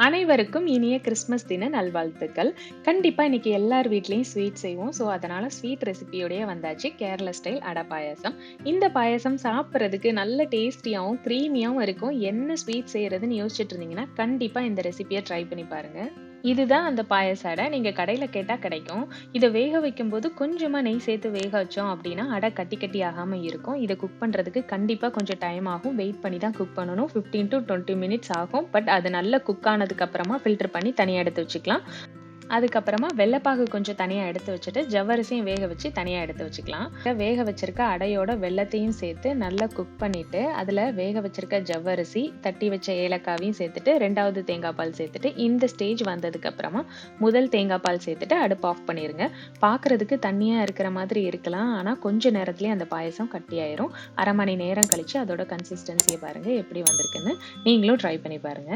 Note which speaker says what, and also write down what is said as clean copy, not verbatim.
Speaker 1: அனைவருக்கும் இனிய கிறிஸ்மஸ் தின நல்வாழ்த்துக்கள். கண்டிப்பா இன்னைக்கு எல்லார் வீட்லயும் ஸ்வீட் செய்வோம். ஸோ, அதனால ஸ்வீட் ரெசிபியோடயே வந்தாச்சு. கேரளா ஸ்டைல் அடை பாயாசம். இந்த பாயாசம் சாப்பிடுறதுக்கு நல்ல டேஸ்டியாவும், கிரீமியாவும் இருக்கும். என்ன ஸ்வீட் செய்றதுன்னு யோசிச்சுட்டு இருந்தீங்கன்னா, கண்டிப்பா இந்த ரெசிபிய ட்ரை பண்ணி பாருங்க. இதுதான் அந்த பாயாச அடை. நீங்க கடையில கேட்டா கிடைக்கும். இத வேக வைக்கும்போது கொஞ்சமா நெய் சேர்த்து வேக வச்சோம் அப்டின்னா, அடை கட்டி கட்டி ஆகாம இருக்கும். இத குக் பண்றதுக்கு கண்டிப்பா கொஞ்சம் டைம் ஆகும். வெயிட் பண்ணி தான் குக் பண்ணணும். 15 டூ 20 மினிட்ஸ் ஆகும். பட் அது நல்லா குக் ஆனதுக்கு அப்புறமா ஃபில்டர் பண்ணி தனியா எடுத்து வச்சுக்கலாம். அதுக்கப்புறமா வெல்லப்பாகு கொஞ்சம் தனியா எடுத்து வச்சுட்டு, ஜவ்வரிசியும் வேக வச்சு தனியா எடுத்து வச்சுக்கலாம். வேக வச்சிருக்க அடையோட வெல்லத்தையும் சேர்த்து நல்லா குக் பண்ணிட்டு, அதுல வேக வச்சிருக்க ஜவ்வரிசி, தட்டி வச்ச ஏலக்காவையும் சேர்த்துட்டு, 2வது தேங்காய் பால் சேர்த்துட்டு, இந்த ஸ்டேஜ் வந்ததுக்கு அப்புறமா முதல் தேங்காய் பால் சேர்த்துட்டு அடுப்பு ஆஃப் பண்ணிருங்க. பார்க்கறதுக்கு தண்ணியா இருக்கிற மாதிரி இருக்கலாம். ஆனா கொஞ்ச நேரத்திலேயே அந்த பாயாசம் கட்டியாயிரும். 1/2 மணி நேரம் கழிச்சு அதோட கன்சிஸ்டன்சிய பாருங்க எப்படி வந்திருக்குன்னு. நீங்களும் ட்ரை பண்ணி பாருங்க.